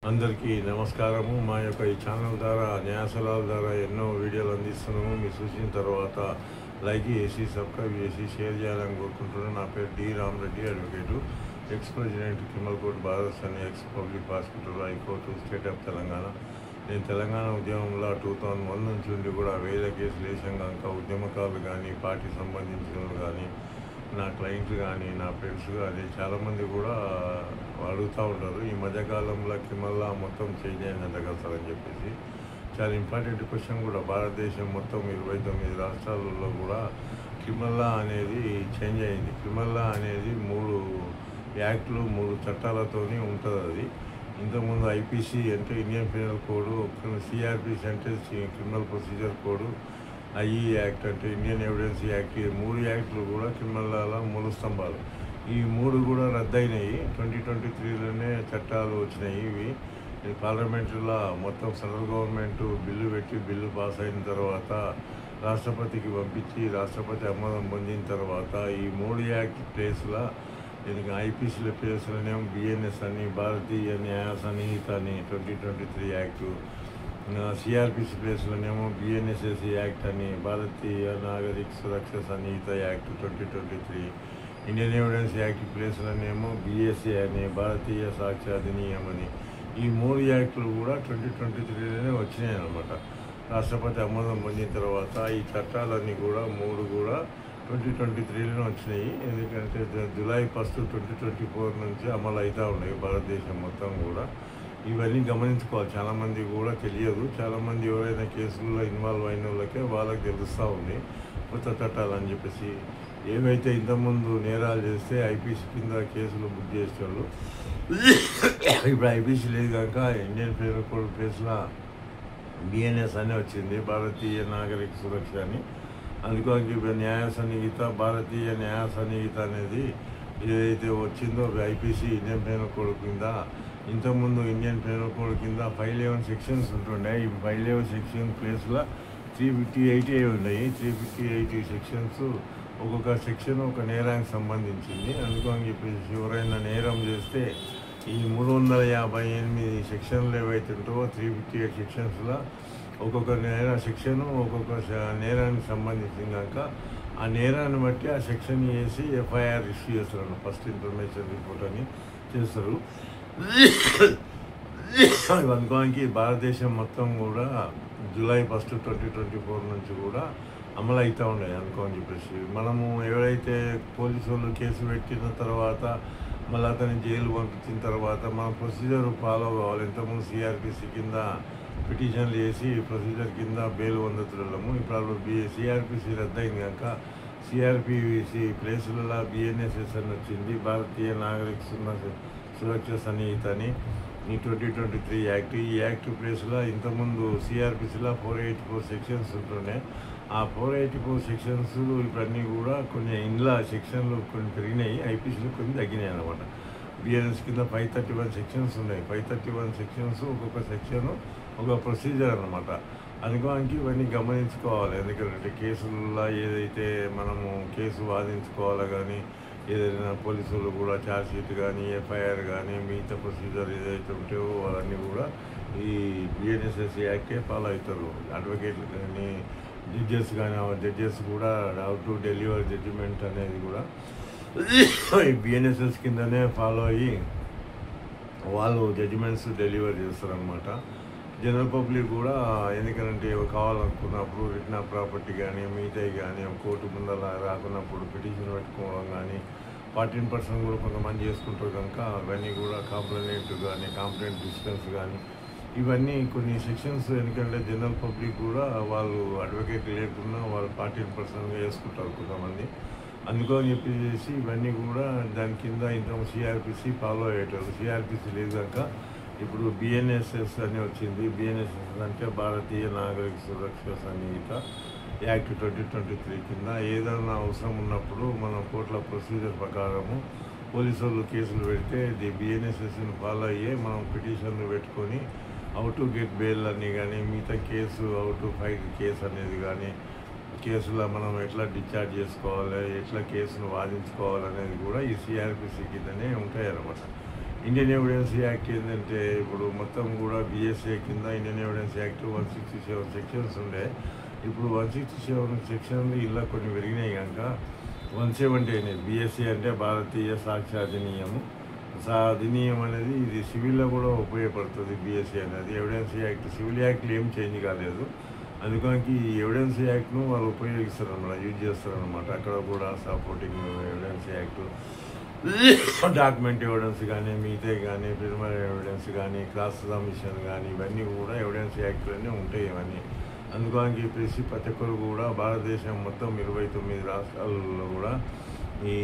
అందరికీ నమస్కారము. మా యొక్క ఈ ఛానల్ ద్వారా న్యాయసలహాల ద్వారా ఎన్నో వీడియోలు అందిస్తున్నాము. మీరు చూసిన తర్వాత లైక్ చేసి సబ్స్క్రైబ్ చేసి షేర్ చేయాలని కోరుకుంటున్నాను. నా పేరు D Ramareddy, advocate, ex president criminal court Bharat అని ex public prosecutor high court state of Telangana. నేను తెలంగాణ ఉద్యమంలో 2001 నుంచి ఉండి కూడా వేల కేసులు వేసాం కనుక ఉద్యమకారులు కానీ పార్టీ సంబంధించిన వాళ్ళు కానీ నా క్లయింట్లు కానీ నా ఫ్రెండ్స్ కానీ చాలామంది కూడా అడుగుతూ ఉంటారు, ఈ మధ్యకాలంలో కిమల్లా మొత్తం చేంజ్ అయిందంట కదా సార్ అని చెప్పేసి. చాలా ఇంపార్టెంట్ క్వశ్చన్ కూడా. భారతదేశం మొత్తం 29 రాష్ట్రాలలో కూడా కిమల్లా అనేది చేంజ్ అయింది. కిమల్లా అనేది 3 యాక్ట్లు 3 చట్టాలతోనే ఉంటుంది. అది ఇంతకుముందు ఐపీసీ అంటే ఇండియన్ పీనల్ కోడ్, సిఆర్పిసి అంటే criminal procedure code, IE act అంటే ఇండియన్ ఎవిడెన్స్ యాక్ట్, ఈ 3 యాక్ట్లు కూడా క్రిమినల్ మూల స్తంభాలు. ఈ 3 కూడా రద్దయినాయి. 2023లోనే చట్టాలు వచ్చినాయి. ఇవి పార్లమెంటులో మొత్తం సెంట్రల్ గవర్నమెంట్ బిల్లు పెట్టి బిల్లు పాస్ అయిన తర్వాత రాష్ట్రపతికి పంపించి రాష్ట్రపతి ఆమోదం పొందిన తర్వాత ఈ 3 యాక్ట్ ప్లేస్లో దీనికి ఐపీసీల ప్లేస్లోనేమో బిఎన్ఎస్ అని, భారతీయ న్యాయ సంహిత అని 2023 యాక్టు, సిఆర్పిసి ప్లేస్లోనేమో బిఎన్ఎస్ఎస్ యాక్ట్ అని, Bharatiya Nagarik Suraksha Sanhita act 2023, Indian evidence act ప్లేస్లోనేమో బిఎస్ఏ అని, భారతీయ సాక్ష్య అధినియం అని, ఈ 3 యాక్టులు కూడా 2023లోనే వచ్చినాయి అన్నమాట. రాష్ట్రపతి ఆమోదం పొందిన తర్వాత ఈ చట్టాలన్నీ కూడా 3 కూడా 2023లోనే వచ్చినాయి. ఎందుకంటే జూలై 1, 2024 నుంచి అమలు అవుతూ ఉన్నాయి భారతదేశం మొత్తం కూడా. ఇవన్నీ గమనించుకోవాలి. చాలామంది కూడా తెలియదు. చాలామంది ఎవరైనా కేసుల్లో ఇన్వాల్వ్ అయిన వాళ్ళకి తెలుస్తూ ఉంది కొత్త చట్టాలు అని చెప్పేసి. ఏవైతే ఇంతకుముందు నేరాలు చేస్తే ఐపీసీ కింద కేసులు బుక్ చేసేవాళ్ళు, ఇప్పుడు ఐపీసీ లేదు కనుక ఇండియన్ పీనల్ కోడ్ కేసులో బిఎన్ఎస్ అని వచ్చింది, భారతీయ నాగరిక సురక్ష అని. అందుకోసం న్యాయ సన్నిహిత, భారతీయ న్యాయ సన్నిహిత అనేది ఏదైతే వచ్చిందో ఐపీసీ ఇండియన్ పీనల్ కోడ్ కింద, ఇంతకుముందు ఇండియన్ పీనల్ కోడ్ కింద 511 సెక్షన్స్ ఉంటుండే. ఈ 511 సెక్షన్ ప్లేస్లో 358 ఉన్నాయి. 358 సెక్షన్స్, ఒక్కొక్క సెక్షన్ ఒక నేరానికి సంబంధించింది. అందుకని చెప్పేసి ఎవరైనా నేరం చేస్తే ఈ 358 సెక్షన్లు ఏవైతే ఉంటావో 358 సెక్షన్స్లో ఒక్కొక్క సెక్షను ఒక్కొక్క నేరానికి సంబంధించింది కనుక ఆ నేరాన్ని బట్టి ఆ సెక్షన్ వేసి ఎఫ్ఐఆర్ ఇష్యూ చేస్తారు. ఫస్ట్ ఇన్ఫర్మేషన్ రిపోర్ట్ అని చేస్తారు. అందుకోనికి భారతదేశం మొత్తం కూడా జూలై 1, 2024 నుంచి కూడా అమలు అవుతూ ఉన్నాయి అనుకోని చెప్పేసి. మనము ఎవరైతే పోలీసు వాళ్ళు కేసు పెట్టిన తర్వాత మళ్ళీ అతన్ని జైలు పంపించిన తర్వాత మన ప్రొసీజర్ ఫాలో కావాలి. ఇంతకుముందు సిఆర్పిసి కింద పిటిషన్లు చేసి ప్రొసీజర్ కింద బెయిల్ పొందుతున్నాము. ఇప్పుడు సిఆర్పిసి రద్దయింది కనుక సిఆర్పిసి ప్లేసులలో బిఎన్ఎస్ఎస్ అని వచ్చింది, భారతీయ నాగరిక సురక్ష సంహిత అని, ఈ 2023 యాక్ట్. ఈ యాక్ట్ ప్లేస్లో ఇంతకుముందు సిఆర్పిసిలో 484 సెక్షన్స్ ఉంటుండే. ఆ 484 సెక్షన్స్ ఇవన్నీ కూడా కొన్ని ఇండ్ల సెక్షన్లు కొన్ని పెరిగినాయి, ఐపీసీలు కొన్ని తగ్గినాయి అన్నమాట. బిఎన్ఎస్ కింద 531 సెక్షన్స్ ఉన్నాయి. 531 సెక్షన్స్, ఒక్కొక్క సెక్షను ఒక ప్రొసీజర్ అన్నమాట. అనుకోనికి ఇవన్నీ గమనించుకోవాలి. ఎందుకంటే కేసుల్లో ఏదైతే మనము కేసు వాదించుకోవాలో కానీ ఏదైనా పోలీసులు కూడా ఛార్జ్ షీట్ కానీ ఎఫ్ఐఆర్ కానీ మిగతా ప్రొసీజర్ ఏదైతే ఉంటాయో అవన్నీ కూడా ఈ బిఎన్ఎస్ఎస్ యాక్టే ఫాలో అవుతారు. అడ్వకేట్లు కానీ జడ్జెస్ కూడా హౌ టు డెలివర్ జడ్జిమెంట్ అనేది కూడా ఈ బిఎన్ఎస్ఎస్ కిందనే ఫాలో అయ్యి వాళ్ళు జడ్జిమెంట్స్ డెలివర్ చేస్తారనమాట. జనరల్ పబ్లిక్ కూడా ఎందుకంటే కావాలనుకున్నప్పుడు రిటర్న్ ఆఫ్ ప్రాపర్టీ కానీ మిగతాయి కానీ కోర్టు ముందర రాకున్నప్పుడు పిటిషన్ పెట్టుకోవడం కానీ 14% కూడా కొంతమంది చేసుకుంటారు కనుక అవన్నీ కూడా కాంప్లైంట్ డిస్టెన్స్ కానీ ఇవన్నీ కొన్ని సెక్షన్స్. ఎందుకంటే జనరల్ పబ్లిక్ కూడా వాళ్ళు అడ్వకేట్ లేకుండా వాళ్ళు 14% చేసుకుంటారు కొంతమంది. అందుకని చెప్పేసి ఇవన్నీ కూడా దాని కింద ఇంత సిఆర్పిసి ఫాలో అయ్యేటారు. సిఆర్పిసి లేదు కనుక ఇప్పుడు బిఎన్ఎస్ఎస్ అని వచ్చింది. బిఎన్ఎస్ఎస్ అంటే భారతీయ నాగరిక సురక్ష సంహిత యాక్ట్ 2023 కింద ఏదైనా అవసరం ఉన్నప్పుడు మనం కోర్టుల ప్రొసీజర్ ప్రకారము పోలీసు వాళ్ళు కేసులు పెడితే బిఎన్ఎస్ఎస్ని ఫాలో అయ్యే మనం పిటిషన్లు పెట్టుకొని హౌ టు గెట్ బెయిల్ అని కానీ మిగతా case how to fight case అనేది కానీ కేసులో మనం ఎట్లా డిశ్చార్జ్ చేసుకోవాలి, ఎట్లా కేసును వాదించుకోవాలనేది కూడా ఈ సిఆర్పిసి కిందనే ఉంటాయి అన్నమాట. ఇండియన్ ఎవిడెన్స్ యాక్ట్ ఏంటంటే ఇప్పుడు మొత్తం కూడా బిఎస్ఏ కింద ఇండియన్ ఎవిడెన్స్ యాక్ట్ 167 సెక్షన్స్ ఉండే. ఇప్పుడు 167 సెక్షన్లు ఇలా కొన్ని పెరిగినాయి కనుక 170 అయినాయి. బిఎస్ఏ అంటే భారతీయ సాక్ష్య అధినియము. అధినియం అనేది ఇది సివిల్లో కూడా ఉపయోగపడుతుంది. బిఎస్ఏ అనేది ఎవిడెన్స్ యాక్ట్, సివిల్ యాక్ట్లు ఏం చేంజ్ కాలేదు. అందుకని ఈ ఎవిడెన్స్ యాక్ట్ను వాళ్ళు ఉపయోగిస్తారన్నమాట, యూజ్ చేస్తారనమాట. అక్కడ కూడా supporting evidence act, document evidence కానీ, మిగతా కానీ, ప్రిలిమినరీ ఎవిడెన్స్ కానీ, క్రాస్ సబ్మిషన్ కానీ, ఇవన్నీ కూడా ఎవిడెన్స్ యాక్ట్లోనే ఉంటాయి ఇవన్నీ. అందుకని ప్రతి ఒక్కరు కూడా భారతదేశం మొత్తం 29 రాష్ట్రాలలో కూడా ఈ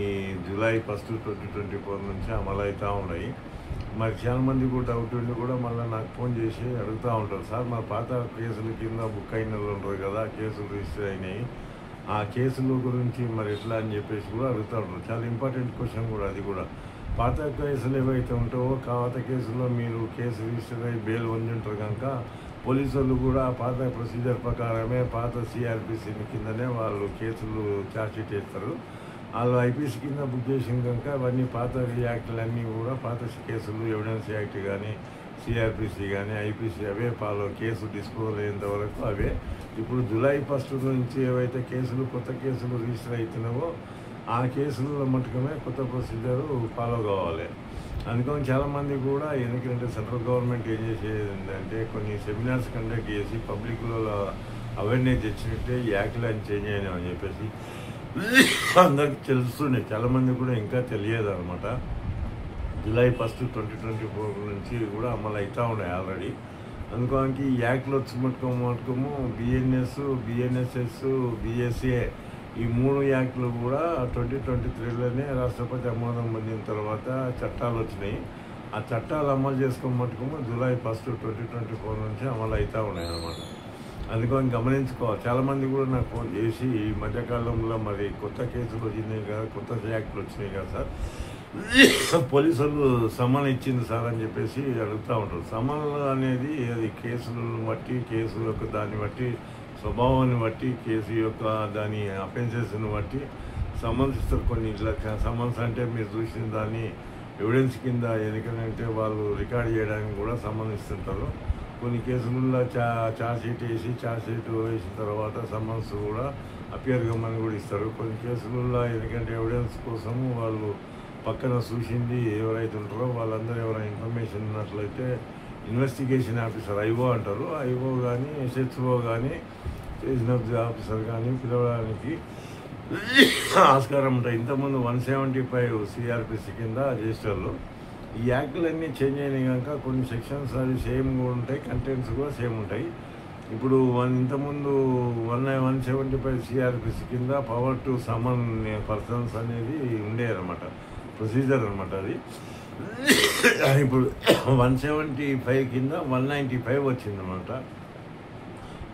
జూలై 1, 2024 నుంచి అమలు అవుతూ ఉన్నాయి. మరి చాలామంది కూడా డౌట్ ఉండి కూడా మళ్ళీ నాకు ఫోన్ చేసి అడుగుతూ ఉంటారు, సార్ మా పాత కేసుల కింద బుక్ అయిన వాళ్ళు ఉంటారు కదా, కేసులు రిజిస్టర్ అయినాయి, ఆ కేసుల గురించి మరి ఎట్లా అని చెప్పేసి కూడా అడుగుతూ ఉంటారు. చాలా ఇంపార్టెంట్ క్వశ్చన్ కూడా అది కూడా. పాత కేసులు ఏవైతే ఉంటావో పాత కేసుల్లో మీరు కేసు రిజిస్టర్ అయ్యి బెయిల్ పొంది ఉంటారు కనుక పోలీసు వాళ్ళు కూడా పాత ప్రొసీజర్ ప్రకారమే పాత సిఆర్పిసి కిందనే వాళ్ళు కేసులు ఛార్జ్షీట్ చేస్తారు. వాళ్ళు ఐపీసీ కింద బుక్ చేసిన కనుక అవన్నీ పాత యాక్ట్లన్నీ కూడా పాత కేసులు ఎవిడెన్స్ యాక్ట్ కానీ, సిఆర్పిసి కానీ, ఐపీసీ అవే కేసు డిస్పోజల్ అయ్యేంత వరకు అవే. ఇప్పుడు జూలై 1 నుంచి ఏవైతే కేసులు కొత్త కేసులు రిజిస్టర్ అవుతున్నావో ఆ కేసుల మటుకమే కొత్త ప్రొసీజర్ ఫాలో కావాలి. అందుకని చాలామంది కూడా ఎందుకంటే సెంట్రల్ గవర్నమెంట్ ఏం చేసేది ఏంటంటే కొన్ని సెమినార్స్ కండక్ట్ చేసి పబ్లిక్లో అవేర్నెస్ తెచ్చినట్టే ఈ యాక్ట్లు అని చేంజ్ అయినామని చెప్పేసి అందరికి తెలుస్తున్నాయి. చాలామంది కూడా ఇంకా తెలియదు అనమాట. జూలై 1, 2024 నుంచి కూడా అమలు అవుతూ ఉన్నాయి ఆల్రెడీ. అందుకని ఈ యాక్ట్లు వచ్చి మటుకము బిఎన్ఎస్, బిఎన్ఎస్ఎస్, బిఎస్ఏ ఈ 3 యాక్ట్లు కూడా 2023లోనే రాష్ట్రపతి ఆమోదం పొందిన తర్వాత చట్టాలు వచ్చినాయి. ఆ చట్టాలు అమలు చేసుకోమటుకము జూలై 1, 2024 నుంచి అమలు అవుతూ ఉన్నాయి అన్నమాట. అందుకని గమనించుకోవాలి. చాలామంది కూడా నాకు ఫోన్ చేసి ఈ మధ్యకాలంలో మరి కొత్త కేసులు వచ్చినాయి కదా, కొత్త యాక్ట్లు వచ్చినాయి కదా సార్, పోలీసులు సమన్ ఇచ్చింది సార్ అని చెప్పేసి అడుగుతూ ఉంటారు. సమన్ అనేది అది కేసులను బట్టి, కేసు యొక్క దాన్ని బట్టి, స్వభావాన్ని బట్టి, కేసు యొక్క దాని అఫెన్సెస్ని బట్టి సమన్స్ ఇస్తారు. కొన్ని సమన్స్ అంటే మీరు చూసిన దాన్ని ఎవిడెన్స్ కింద ఎందుకంటే వాళ్ళు రికార్డ్ చేయడానికి కూడా సమన్ ఇస్తుంటారు. కొన్ని కేసులలో ఛార్జ్షీట్ వేసిన తర్వాత సమన్స్ కూడా అపియర్ కమ్మని కూడా ఇస్తారు. కొన్ని కేసులలో ఎందుకంటే ఎవిడెన్స్ కోసము వాళ్ళు పక్కన చూసింది ఎవరైతే ఉంటారో వాళ్ళందరూ ఎవరైనా ఇన్ఫర్మేషన్ ఉన్నట్లయితే ఇన్వెస్టిగేషన్ ఆఫీసర్ ఐఓ అంటారు, ఐఓ కానీ ఎస్హెచ్ఓ కానీ స్టేషన్ ఆఫీసర్ కానీ పిలవడానికి ఆస్కారం ఉంటాయి. ఇంతకుముందు 175 సిఆర్పిసి కింద రిజిస్టర్లు ఈ యాక్ట్లన్నీ చేంజ్ అయినాయి కనుక కొన్ని సెక్షన్స్ అవి సేమ్ కూడా ఉంటాయి, కంటెంట్స్ కూడా సేమ్ ఉంటాయి. ఇప్పుడు ఇంతకుముందు 175 సిఆర్పిసి కింద పవర్ టు సమన్ పర్సన్స్ అనేది ఉండేదన్నమాట, ప్రొసీజర్ అనమాట అది. ఇప్పుడు 175 కింద 195 వచ్చిందన్నమాట.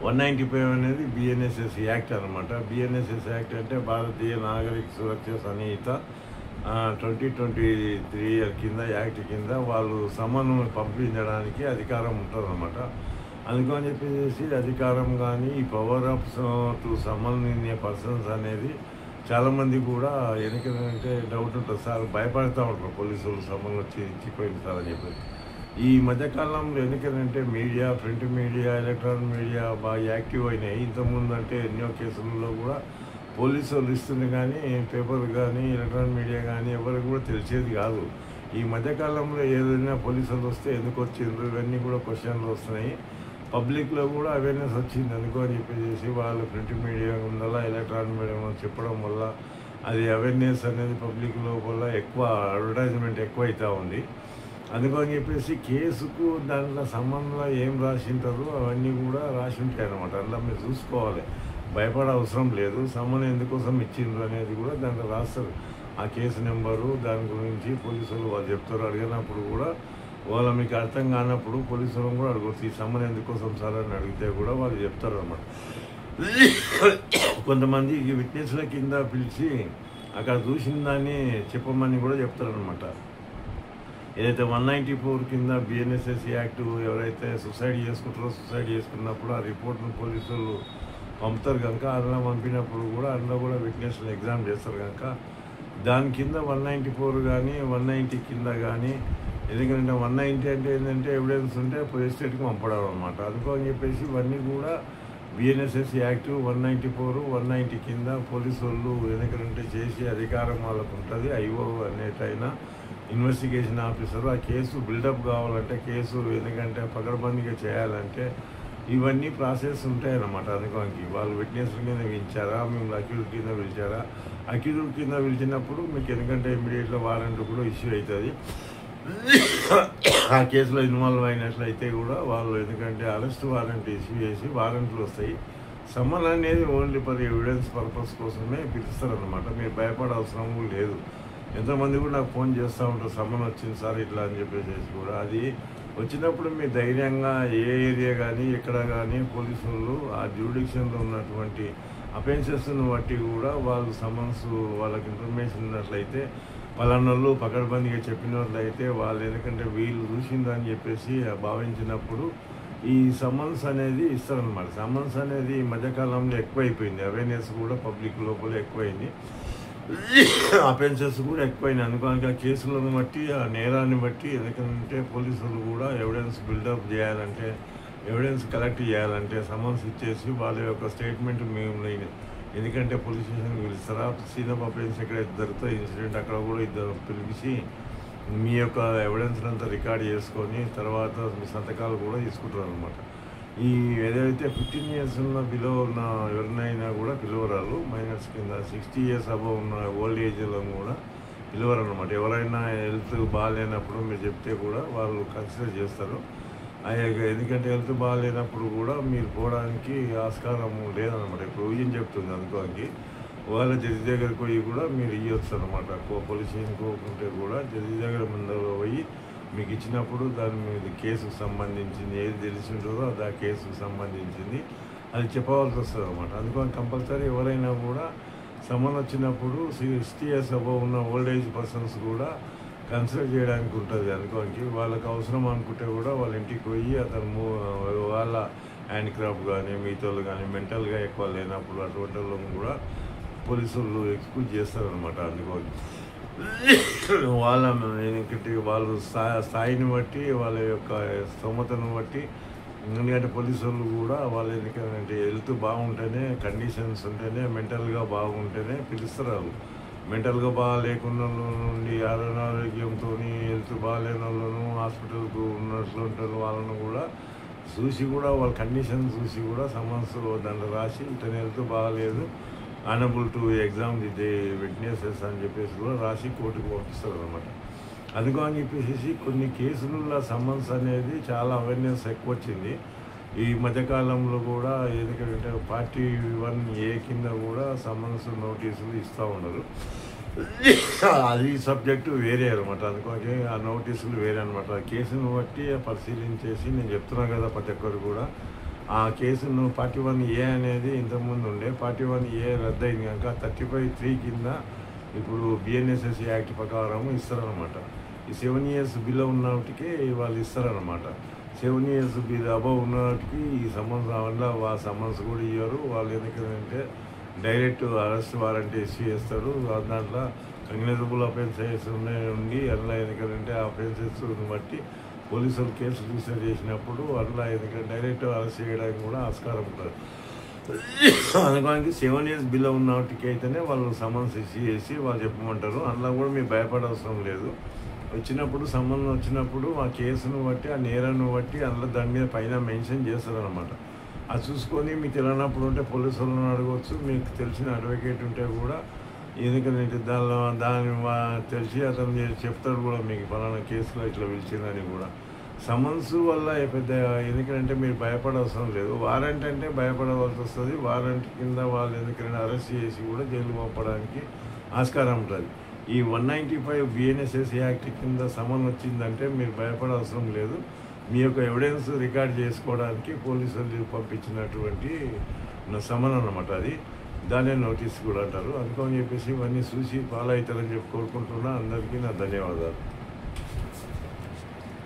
195 అనేది బిఎన్ఎస్ఎస్ యాక్ట్ అనమాట. బిఎన్ఎస్ఎస్ యాక్ట్ అంటే భారతీయ నాగరిక సురక్ష సంహిత 2023 కింద యాక్ట్ కింద వాళ్ళు సమన్ పంపించడానికి అధికారం ఉంటుంది అనమాట. అందుకని చెప్పేసి అధికారం కానీ ఈ power of to summon persons అనేది చాలామంది కూడా ఎందుకంటే డౌట్ ఉంటుంది సార్, భయపడుతూ ఉంటారు పోలీసులు సమన్ వచ్చి ఇచ్చిపోయింది సార్ అని చెప్పేసి. ఈ మధ్యకాలంలో ఎందుకంటే media, print media, electronic media బాగా యాక్టివ్ అయినాయి. ఇంతకుముందు అంటే ఎన్నో కేసులలో కూడా పోలీసులు ఇస్తుంది కానీ పేపర్ కానీ ఎలక్ట్రానిక్ మీడియా కానీ ఎవరికి కూడా తెలిసేది కాదు. ఈ మధ్యకాలంలో ఏదైనా పోలీసులు వస్తే ఎందుకు వచ్చిండ్రు ఇవన్నీ కూడా క్వశ్చన్లు వస్తున్నాయి. పబ్లిక్లో కూడా అవేర్నెస్ వచ్చింది అందుకో అని చెప్పేసి వాళ్ళు ప్రింట్ మీడియా ఉండాలా ఎలక్ట్రానిక్ మీడియా చెప్పడం వల్ల అది అవేర్నెస్ అనేది పబ్లిక్ లోపల ఎక్కువ అడ్వర్టైజ్మెంట్ ఎక్కువ అవుతూ ఉంది. అందుకని చెప్పేసి కేసుకు దాంట్లో సంబంధంలో ఏం రాసి ఉంటారో అవన్నీ కూడా రాసి ఉంటాయి అన్నమాట. అందులో మీరు చూసుకోవాలి, భయపడే అవసరం లేదు. సమన్ ఎందుకోసం ఇచ్చిండ్రు అనేది కూడా దాంట్లో రాస్తారు. ఆ కేసు నెంబరు దాని గురించి పోలీసులు వాళ్ళు చెప్తారు. అడిగినప్పుడు కూడా వాళ్ళ మీకు అర్థం కానప్పుడు పోలీసులు కూడా అడగవచ్చు, ఈ సమన్ ఎందుకోసం సార్ అని అడిగితే కూడా వాళ్ళు చెప్తారు అన్నమాట. కొంతమంది విట్నెస్ల కింద పిలిచి అక్కడ చూసిన దాన్ని చెప్పమని కూడా చెప్తారనమాట. ఏదైతే 194 కింద బిఎన్ఎస్ఎస్ యాక్ట్ ఎవరైతే సూసైడ్ చేసుకుంటారో సూసైడ్ చేసుకున్నప్పుడు ఆ రిపోర్ట్ను పోలీసులు పంపుతారు కనుక అందులో పంపినప్పుడు కూడా అందులో కూడా విట్నెస్లు ఎగ్జామ్ చేస్తారు కనుక దాని కింద 194 కానీ 190 కింద కానీ ఎందుకంటే 190 అంటే ఏంటంటే ఎవిడెన్స్ ఉంటే పోలీస్ స్టేట్కి పంపడం అనమాట. అందుకని చెప్పేసి ఇవన్నీ కూడా బిఎన్ఎస్ఎస్ యాక్ట్ 194, 190 కింద పోలీసు వాళ్ళు ఎందుకంటే చేసే అధికారం వాళ్ళకు ఉంటుంది. ఐఓ అనేటైనా ఇన్వెస్టిగేషన్ ఆఫీసరు ఆ కేసు బిల్డప్ కావాలంటే, కేసు ఎందుకంటే పకడ్బందీగా చేయాలంటే ఇవన్నీ ప్రాసెస్ ఉంటాయన్నమాట. అందుకోనికి వాళ్ళు విట్నెస్ల కింద పిలిచారా, మేము అక్యూజ్డ్ కింద పిలిచారా, అక్యూజ్డ్ కింద పిలిచినప్పుడు మీకు ఎందుకంటే ఇమీడియట్గా వారెంట్ కూడా ఇష్యూ అవుతుంది. ఆ కేసులో ఇన్వాల్వ్ అయినట్లయితే కూడా వాళ్ళు ఎందుకంటే అరెస్ట్ వారెంట్ ఇష్యూ చేసి వారెంట్లు వస్తాయి. సమ్మన్ అనేది ఓన్లీ ఫర్ ఎవిడెన్స్ పర్పస్ కోసమే పిలుస్తారనమాట. మీరు భయపడే అవసరం లేదు. ఎంతోమంది కూడా నాకు ఫోన్ చేస్తూ ఉంటారు, సమ్మన్ వచ్చింది సార్ ఇట్లా అని చెప్పేసి కూడా. అది వచ్చినప్పుడు మీరు ధైర్యంగా ఏ ఏరియా కానీ ఎక్కడ కానీ పోలీసు వాళ్ళు ఆ జ్యూడిక్షన్లో ఉన్నటువంటి అఫెన్సెస్ను బట్టి కూడా వాళ్ళు సమన్స్ వాళ్ళకి ఇన్ఫర్మేషన్ ఉన్నట్లయితే పలానోళ్ళు పకడ్బందీగా చెప్పినట్లయితే వాళ్ళు ఎందుకంటే వీళ్ళు చూసిందని చెప్పేసి భావించినప్పుడు ఈ సమన్స్ అనేది ఇస్తారనమాట. సమన్స్ అనేది ఈ మధ్యకాలంలో ఎక్కువైపోయింది. అవేర్నెస్ కూడా పబ్లిక్ లోపల ఎక్కువైంది, అఫెన్సెస్ కూడా ఎక్కువైనాయి. అందుకని ఆ కేసులను బట్టి ఆ నేరాన్ని బట్టి ఎందుకంటే పోలీసులు కూడా ఎవిడెన్స్ బిల్డప్ చేయాలంటే, ఎవిడెన్స్ కలెక్ట్ చేయాలంటే సమన్స్ ఇచ్చేసి వాళ్ళ యొక్క స్టేట్మెంట్ మేము ఎందుకంటే పోలీస్ స్టేషన్కి పిలుస్తారా, సీనప్ అఫెన్స్ ఎక్కడ జరుగుతుంది ఇన్సిడెంట్ అక్కడ కూడా ఇద్దరు పిలిచి మీ యొక్క ఎవిడెన్స్ అంతా రికార్డ్ చేసుకొని తర్వాత మీ సంతకాలు కూడా తీసుకుంటారు అనమాట. ఈ ఏదైతే 15 years ఉన్న బిలో ఉన్న ఎవరినైనా కూడా పిలువరాలు, మైనర్స్ కింద 60 years అబవ్ ఉన్న ఓల్డ్ ఏజ్లను కూడా పిలువరు అనమాట. ఎవరైనా హెల్త్ బాగాలేనప్పుడు మీరు చెప్తే కూడా వాళ్ళు కన్సిడర్ చేస్తారు. ఎందుకంటే హెల్త్ బాగాలేనప్పుడు కూడా మీరు పోవడానికి ఆస్కారం లేదనమాట. ఇప్పుడు ఏం చెప్తుంది అనుకోనికి వాళ్ళ జడ్జి దగ్గరికి పోయి కూడా మీరు ఇవ్వచ్చు అనమాట. పోలీస్ స్టేషన్ పోకుంటే కూడా జడ్జి దగ్గర ముందు పోయి మీకు ఇచ్చినప్పుడు దాని మీద కేసుకు సంబంధించింది ఏది తెలిసి ఉంటుందో అది ఆ కేసుకు సంబంధించింది అది చెప్పవలసి వస్తుంది అనమాట. అందుకని కంపల్సరీ ఎవరైనా కూడా సమన్ వచ్చినప్పుడు 60 years అబవ్ ఉన్న ఓల్డ్ ఏజ్ పర్సన్స్ కూడా కన్సిడర్ చేయడానికి ఉంటుంది. అనుకోనికి వాళ్ళకి అవసరం అనుకుంటే కూడా వాళ్ళ ఇంటికి పోయి అతను వాళ్ళ హ్యాండ్ క్రాఫ్ట్ కానీ మిగతా కానీ మెంటల్గా ఎక్కువ లేనప్పుడు అటువంటి వాళ్ళని కూడా పోలీసులు ఎక్స్క్యూజ్ చేస్తారనమాట. అందుకని వాళ్ళ వాళ్ళు స్థాయిని బట్టి వాళ్ళ యొక్క స్తోమతను బట్టి, ఎందుకంటే పోలీసు వాళ్ళు కూడా వాళ్ళు ఎందుకంటే హెల్త్ బాగుంటేనే, కండిషన్స్ ఉంటేనే, మెంటల్గా బాగుంటేనే పిలుస్తారు. వాళ్ళు మెంటల్గా బాగాలేకున్న నుండి అనారోగ్యంతో హెల్త్ బాగాలేని వాళ్ళను హాస్పిటల్కు ఉన్నట్లు ఉంటారు వాళ్ళను కూడా చూసి కూడా వాళ్ళ కండిషన్ చూసి కూడా సమన్స్ దాంట్లో రాసి ఇతని హెల్త్ బాగాలేదు, honourable to exam the witnesses అని చెప్పేసి కూడా రాసి కోర్టుకు పంపిస్తారు అనమాట. అందుకని చెప్పేసి కొన్ని కేసులలో సమన్స్ అనేది చాలా అవేర్నెస్ ఎక్కువ వచ్చింది ఈ మధ్యకాలంలో కూడా. ఎందుకంటే 41A కింద కూడా సమన్స్ నోటీసులు ఇస్తూ ఉన్నారు. అది సబ్జెక్టు వేరే అనమాట. అందుకని ఆ నోటీసులు వేరే అనమాట. ఆ కేసును బట్టి పరిశీలించేసి నేను చెప్తున్నాను కదా ప్రతి ఒక్కరు కూడా ఆ కేసును 41A అనేది ఇంతకుముందు ఉండే 41A రద్దయింది కనుక 35(3) కింద ఇప్పుడు బిఎన్ఎస్ఎస్ యాక్ట్ ప్రకారం ఇస్తారనమాట. ఈ 7 years బిలో ఉన్నటికి వాళ్ళు ఇస్తారనమాట. 7 years బిలో అబవ్ ఉన్నటికి ఈ సమన్స్ వల్ల ఆ సమన్స్ కూడా ఇవ్వరు. వాళ్ళు ఎందుకంటే డైరెక్ట్ అరెస్ట్ వారెంట్ ఇష్యూ చేస్తారు. దాంట్లో కంగ్నెజబుల్ అఫెన్సెస్ ఉండి అందులో ఎందుకంటే ఆ అఫెన్సెస్ బట్టి పోలీసులు కేసు రిజిస్టర్ చేసినప్పుడు అందులో ఎందుకంటే డైరెక్ట్ అరెస్ట్ చేయడానికి కూడా ఆస్కారం ఉంటుంది. అందుకని 7 years బిలో ఉన్నటికి అయితేనే వాళ్ళు సమన్స్ ఇష్యూ చేసి వాళ్ళు చెప్పమంటారు. అందులో కూడా మీరు భయపడే అవసరం లేదు. వచ్చినప్పుడు సంబంధం వచ్చినప్పుడు ఆ కేసును బట్టి ఆ నేరాన్ని బట్టి అందులో దాని మీద పైన మెన్షన్ చేస్తారనమాట. అది చూసుకొని మీకు తెలియనప్పుడు ఉంటే పోలీసు వాళ్ళని అడగవచ్చు. మీకు తెలిసిన అడ్వకేట్ ఉంటే కూడా ఎందుకంటే దాన్ని తెలిసి అతను చెప్తాడు కూడా మీకు ఫలానా కేసులో ఇట్లా పిలిచిందని కూడా. సమన్స్ వల్ల పెద్ద ఎందుకంటే మీరు భయపడే అవసరం లేదు. వారెంట్ అంటే భయపడవలసి వస్తుంది. వారెంట్ కింద వాళ్ళు ఎందుకంటే అరెస్ట్ చేసి కూడా జైలు పంపడానికి ఆస్కారం ఉంటుంది. ఈ 195 బిఎన్ఎస్ఎస్ యాక్ట్ కింద సమన్ వచ్చిందంటే మీరు భయపడే అవసరం లేదు. మీ యొక్క ఎవిడెన్స్ రికార్డ్ చేసుకోవడానికి పోలీసులు పంపించినటువంటి సమన్ అన్నమాట. అది దాన్నే నోటీస్ కూడా అంటారు. అందుకని చెప్పేసి ఇవన్నీ చూసి ఫాలో అవుతారని చెప్పి కోరుకుంటున్నా. అందరికీ నా ధన్యవాదాలు.